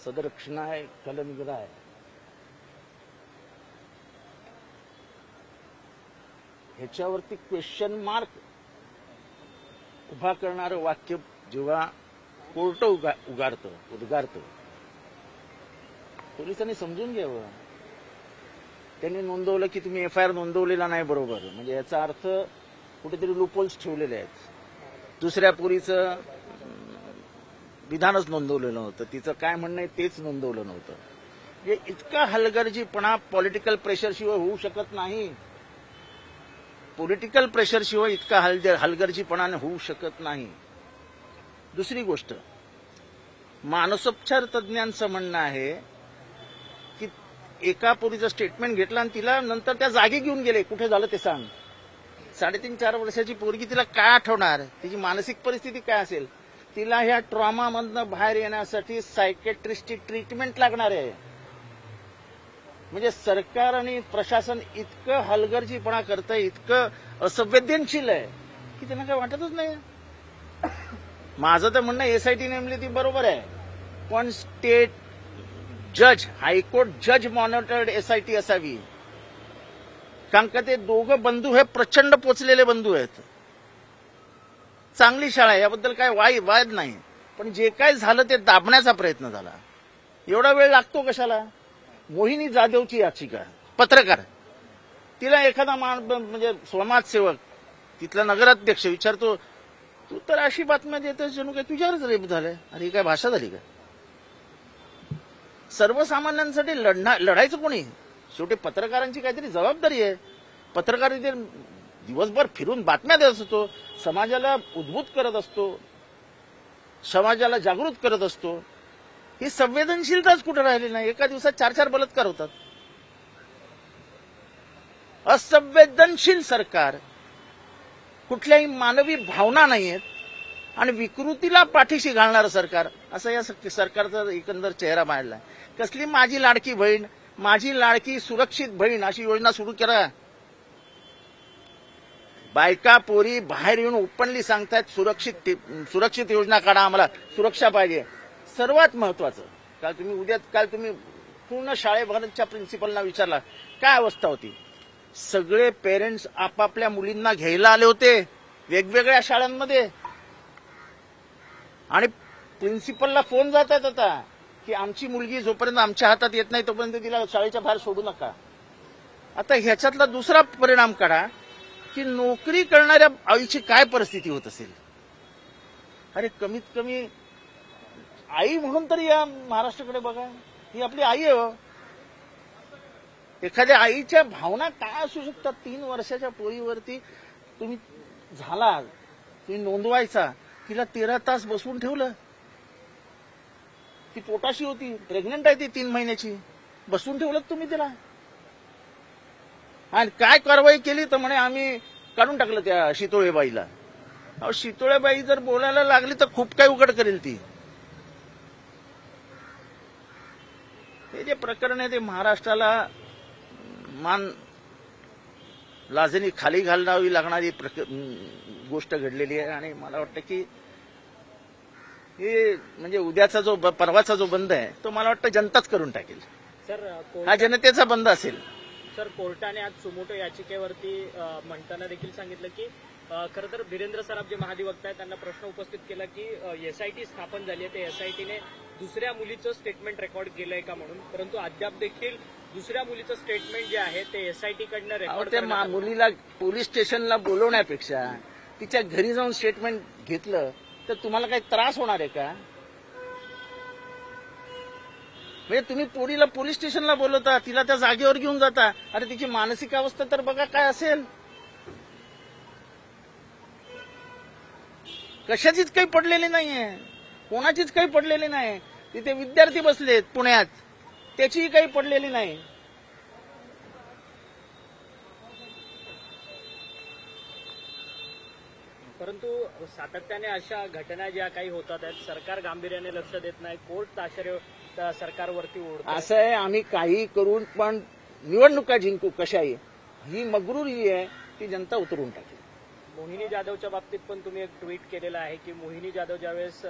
सदरक्षणाय कलनिग्राय ह्याच्यावरती question mark उभा करणारं वाक्य जेव्हा कोर्ट उद्गारतं पोलिसांनी समजून घ्यावं. त्यांनी नोंदवलं की तुम्ही FIR नोंदवलेला नाही बरोबर, म्हणजे याचा अर्थ कुठेतरी लूपहोल्स ठेवलेले आहेत. दुसऱ्या पोरीचं विधानच नोंदवलेलं नव्हतं, तिचं काय म्हणणं आहे तेच नोंदवलं नव्हतं. म्हणजे इतका हलगर्जीपणा पॉलिटिकल प्रेशरशिवाय होऊ शकत नाही. पॉलिटिकल प्रेशरशिवाय इतका हलगर्जीपणाने होऊ शकत नाही. दुसरी गोष्ट, मानसोपचार तज्ज्ञांचं म्हणणं आहे की एका पोरीचं स्टेटमेंट घेतलं आणि तिला नंतर त्या जागी घेऊन गेले. कुठे झालं ते सांग. 3.5-4 वर्षाची पोरगी, तिला काय आठवणार, तिची मानसिक परिस्थिती काय असेल. तिला ह्या ट्रॉमामधनं बाहेर येण्यासाठी सायकेट्रिस्टची ट्रीटमेंट लागणार आहे. म्हणजे सरकार आणि प्रशासन इतकं हलगर्जीपणा करतंय, इतकं असंवेदनशील आहे की त्यांना काय वाटतच नाही. माझं तर म्हणणं SIT नेमली ती बरोबर आहे, पण स्टेट जज, हायकोर्ट जज मॉनिटर्ड SIT असावी. कारण का ते दोघं बंधू हे प्रचंड पोचलेले बंधू आहेत. चांगली शाळा आहे, याबद्दल काय वाद नाही, पण जे काय झालं ते दाबण्याचा प्रयत्न झाला. एवढा वेळ लागतो कशाला. मोहिनी जाधवची याचिका, पत्रकार, तिला एखादा म्हणजे समाजसेवक, तिथला नगराध्यक्ष विचारतो, तू तर अशी बातम्या देतोस जणू काय तुझ्यावरच रेप झालंय. अरे ही काय भाषा झाली का. सर्वसामान्यांसाठी लढायचं कोणी. शेवटी पत्रकारांची काहीतरी जबाबदारी आहे. पत्रकार इथे दिवसभर फिरून बातम्या देत असतो, समाजाला उद्बुद्ध करत असतो, समाजाला जागृत करत असतो. ही संवेदनशीलताच कुठे राहिली नाही. एका दिवसात 4-4 बलात्कार होतात. असंवेदनशील सरकार, कुठल्याही मानवी भावना नाहीयेत आणि विकृतीला पाठीशी घालणारं सरकार, असं या सरकारचा एकंदर चेहरा मांडलाय. कसली माझी लाडकी बहीण, माझी लाडकी सुरक्षित बहीण अशी योजना सुरू करा. बायका पोरी बाहेर येऊन ओपनली सांगतायत सुरक्षित योजना काढा, आम्हाला सुरक्षा पाहिजे. सर्वात महत्वाचं, काल तुम्ही पूर्ण शाळेभरच्या प्रिन्सिपलना विचारला काय अवस्था होती. सगळे पेरेंट्स आपापल्या मुलींना घ्यायला आले होते वेगवेगळ्या शाळांमध्ये, आणि प्रिन्सिपलला फोन जातात आता की आमची मुलगी जोपर्यंत आमच्या हातात येत नाही तोपर्यंत तिला शाळेच्या बाहेर सोडू नका. आता ह्याच्यातला दुसरा परिणाम काढा की नोकरी करणाऱ्या आईची काय परिस्थिती होत असेल. अरे कमीत कमी आई म्हणून तरी या महाराष्ट्राकडे बघा. ही आपली आई आहे. एखाद्या आईच्या भावना काय असू शकतात. 3 वर्षाच्या पोरीवरती तुम्ही नोंदवायचा, तिला 13 तास बसवून ठेवलं. ती पोटाशी होती, प्रेग्नंट आहे ती 3 महिन्याची, बसवून ठेवलं तुम्ही तिला. आणि काय कारवाई केली तर म्हणे आम्ही काढून टाकलं त्या शितोळेबाईला. अहो शितोळेबाई जर बोलायला लागली तर खूप काही उघड करेल ती. हे जे प्रकरण आहे ते महाराष्ट्राला मान लाजेने खाली घालावी लागणारी गोष्ट घडलेली आहे. आणि मला वाटतं की हे म्हणजे उद्याचा परवाचा जो बंद आहे तो मला वाटतं जनताच करून टाकेल. सर, हा जनतेचा बंद असेल. सर, कोर्टाने आज सुमोटो याचिकेवरती म्हणताना देखील सांगितलं की खरं तर वीरेंद्र सराफ जे महाधिवक्ता आहेत त्यांना प्रश्न उपस्थित केला की SIT स्थापन झाली आहे, ते SITने दुसऱ्या मुलीचं स्टेटमेंट रेकॉर्ड केलंय का म्हणून, परंतु अद्याप देखील दुसऱ्या मुलीचं स्टेटमेंट जे आहे ते SIT कडनं रेकॉर्ड. त्या मुलीला पोलीस स्टेशनला बोलवण्यापेक्षा तिच्या घरी जाऊन स्टेटमेंट घेतलं तर तुम्हाला काही त्रास होणार आहे का. म्हणजे तुम्ही पोरीला पोलीस स्टेशनला बोलवता, तिला त्या जागेवर घेऊन जाता. अरे तिची मानसिक अवस्था तर बघा काय असेल. कशाचीच काही पडलेली नाहीये, कोणाचीच काही पडलेली नाही. तिथे विद्यार्थी बसलेत पुण्यात, त्याचीही काही पडलेली नाही. परंतु सातत्याने अशा घटना ज्या काही होतात आहेत, सरकार गांभीर्याने लक्ष देत नाही, कोर्ट ताशेरे सरकारवरती ओढतो. असं आहे, आम्ही काही करून पण निवडणुका जिंकू कशाही, ही मगरुरी आहे ती जनता उतरून टाकेल. मोहिनी जाधवच्या बाबतीत पण तुम्ही एक ट्विट केलेलं आहे की मोहिनी जाधव ज्यावेळेस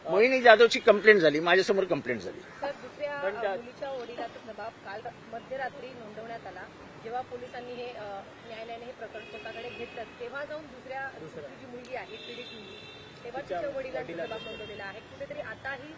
मोहिनी जाधवची कंप्लेंट झाली, माझ्यासमोर कंप्लेंट झाली. तर दुसऱ्या मुलीच्या वडिलाचा जबाब काल मध्यरात्री नोंदवण्यात आला. जेव्हा पोलिसांनी हे न्यायालयाने हे प्रकरण स्वतःकडे घेतलं, तेव्हा जाऊन दुसरी जी मुलगी आहे पीडित मुलगी, तेव्हा तिच्या वडिलांचा जबाब नोंदवलेला आहे. कुठेतरी आताही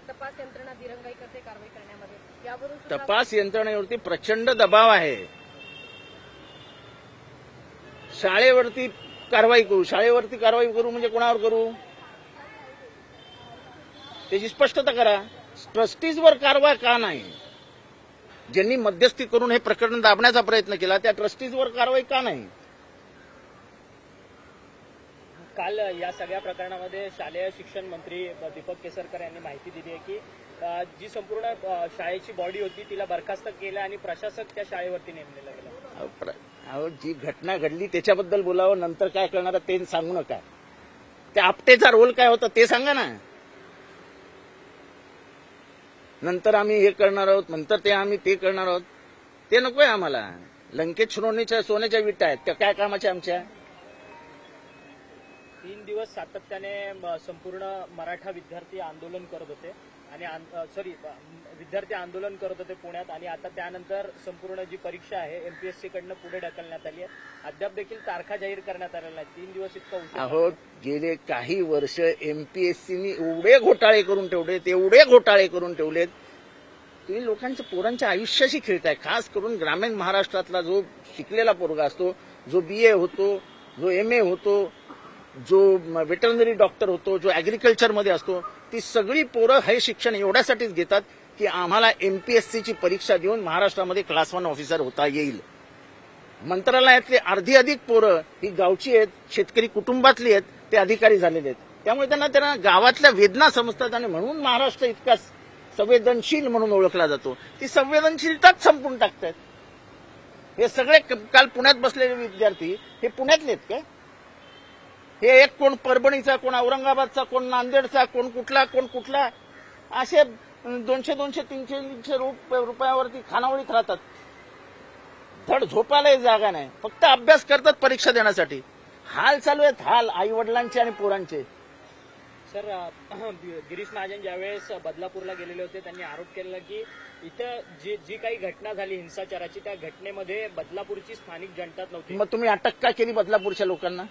तपास यंत्रणा दिरंगाई करते कारवाई करण्यामध्ये. यावरून तपास यंत्रणेवरती प्रचंड दबाव आहे. शाळेवरती कारवाई करू म्हणजे कोणावर करू त्याची स्पष्टता करा. ट्रस्टीजवर कारवाई का नाही? ज्यांनी मध्यस्थी करून हे प्रकरण दाबण्याचा प्रयत्न केला त्या ट्रस्टीजवर कारवाई का नाही? काल या सगळ्या प्रकरणामध्ये शालेय शिक्षण मंत्री दीपक केसरकर यांनी माहिती दिली आहे की जी संपूर्ण शाळेची बॉडी होती तिला बरखास्त केलं आणि प्रशासक त्या शाळेवरती नेमलेला गेला. अहो, जी घटना घडली त्याच्याबद्दल बोलावं, नंतर काय करणार ते सांगू नका. त्या आपटेचा रोल काय होता ते सांगा ना. नंतर आम्ही हे करणार आहोत, नंतर आम्ही ते करणार आहोत, ते नकोय आम्हाला. लंकेत सोन्याच्या विटा आहेत त्या काय कामाच्या आमच्या? 3 दिवस सातत्याने संपूर्ण मराठा विद्यार्थी आंदोलन करत होते आणि विद्यार्थी आंदोलन करत होते पुण्यात, आणि आता त्यानंतर संपूर्ण जी परीक्षा आहे एमपीएससी कडनं पुढे ढकलण्यात आली आहे. अद्याप देखील तारखा जाहीर करण्यात आलेला नाही. 3 दिवस इतका उशीर. अहो, गेले काही वर्ष एमपीएससीनी एवढे घोटाळे करून ठेवलेत. तुम्ही लोकांच्या पोरांच्या आयुष्याशी खेळताय. खास करून ग्रामीण महाराष्ट्रातला जो शिकलेला पोरगा असतो, जो BA होतो, जो MA होतो, जो वेटरनरी डॉक्टर होतो, जो ऍग्रिकल्चरमध्ये असतो, ती सगळी पोरं हे शिक्षण एवढ्यासाठीच घेतात की आम्हाला एमपीएससीची परीक्षा देऊन महाराष्ट्रामध्ये क्लास 1 ऑफिसर होता येईल. मंत्रालयातले अर्धी अधिक पोरं ही गावची आहेत, शेतकरी कुटुंबातली आहेत, ते अधिकारी झालेले आहेत. त्यामुळे त्यांना गावातल्या वेदना समजतात आणि म्हणून महाराष्ट्र इतका संवेदनशील म्हणून ओळखला जातो. ती संवेदनशीलताच संपून टाकतात. हे सगळे काल पुण्यात बसलेले विद्यार्थी हे पुण्यातले आहेत काय? हे एक कोण परभणीचा, कोण औरंगाबादचा, कोण नांदेडचा, कोण कुठला असे 200-300 रुपयावरती खानावळीत राहतात. धड झोपायला जागा नाही, फक्त अभ्यास करतात परीक्षा देण्यासाठी. हाल चालू आहेत, हाल आई वडिलांचे आणि पोरांचे. सर, गिरीश महाजन ज्यावेळेस बदलापूरला गेलेले होते त्यांनी आरोप केला की इथं जी काही घटना झाली हिंसाचाराची, त्या घटनेमध्ये बदलापूरची स्थानिक जनता नव्हती. मग तुम्ही अटक का केली बदलापूरच्या लोकांना?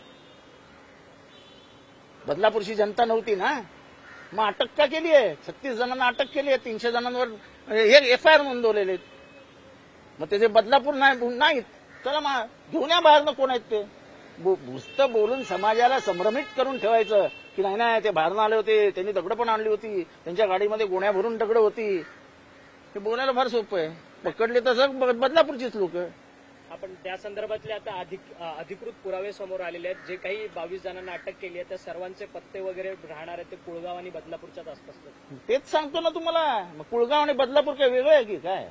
बदलापूरची जनता नव्हती ना, मग अटक का केली आहे? 36 जणांना अटक केली आहे, 300 जणांवर FIR नोंदवलेले. मग त्याचे बदलापूर नाहीत, चला मग घेऊन या बाहेरनं कोण आहेत ते. नुसतं बोलून समाजाला संभ्रमित करून ठेवायचं की नाही ते बाहेरनं आले होते, त्यांनी दगडं पण आणली होती, त्यांच्या गाडीमध्ये गोण्या भरून दगडं होती. हे बोलायला फार सोपं आहे. पकडले तर बदलापूरचीच लोक. आपण त्या संदर्भातले आता अधिकृत पुरावे समोर आलेले आहेत. जे काही 22 जणांना अटक केली आहे त्या सर्वांचे पत्ते वगैरे राहणार आहेत ते कुळगाव आणि बदलापूरच्याच आसपास. तेच सांगतो ना तुम्हाला. मग कुळगाव आणि बदलापूर काय वेगळं आहे की काय?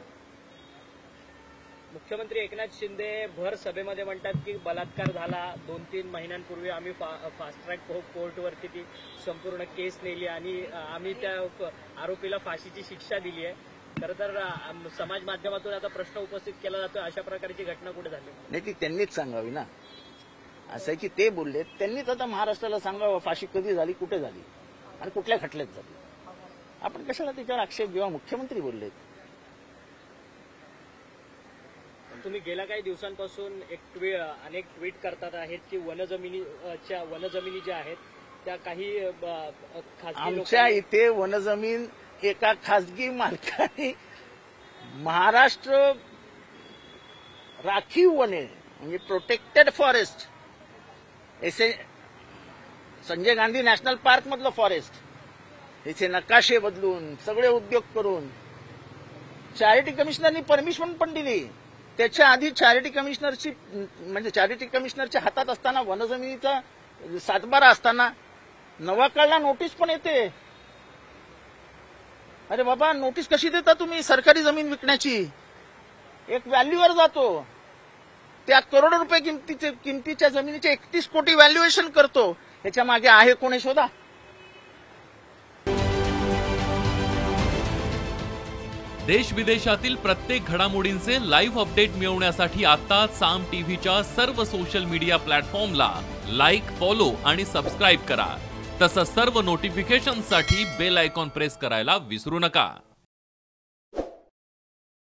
मुख्यमंत्री एकनाथ शिंदे भर सभेमध्ये म्हणतात की बलात्कार झाला, 2-3 महिन्यांपूर्वी आम्ही फास्ट ट्रॅक कोर्टवरती ती संपूर्ण केस नेली आणि आम्ही त्या आरोपीला फाशीची शिक्षा दिली आहे. खरं तर समाज माध्यमातून आता प्रश्न उपस्थित केला जातो, अशा प्रकारची घटना कुठे झाली नाही? ती त्यांनीच सांगावी ना. असं आहे की ते बोलले, त्यांनीच आता महाराष्ट्राला सांगावं फाशी कधी झाली, कुठे झाली आणि कुठल्या खटल्यात झाली. आपण कशाला त्याच्यावर आक्षेप घेऊ? मुख्यमंत्री बोललेत. तुम्ही गेल्या काही दिवसांपासून अनेक ट्विट करतात आहेत की वनजमिनी ज्या आहेत त्या काही आमच्या इथे वनजमीन एका खासगी मालकाने महाराष्ट्र राखीव वने म्हणजे protected forest, Sanjay Gandhi national park मधलं फॉरेस्ट, याचे नकाशे बदलून सगळे उद्योग करून चॅरिटी कमिशनरनी परमिशन पण दिली. त्याच्या आधी चॅरिटी कमिशनरच्या हातात असताना वनजमिनीचा 7/12 असताना नवाकाळला नोटीस पण येते. अरे बाबा, नोटीस कशी देता तुम्ही? सरकारी जमीन विकण्याची एक व्हॅल्यूवर जातो, त्या करोडो रुपये किमतीच्या जमिनीचे 31 कोटी व्हॅल्युएशन करतो. याच्या मागे आहे कोणी शोधा. देश विदेशातील प्रत्येक घडामोडींचे लाईव्ह अपडेट मिळवण्यासाठी आता साम टीव्हीच्या सर्व सोशल मीडिया प्लॅटफॉर्मला लाईक, फॉलो आणि सबस्क्राईब करा. तसंच सर्व नोटिफिकेशनसाठी बेल आयकॉन प्रेस करायला विसरू नका.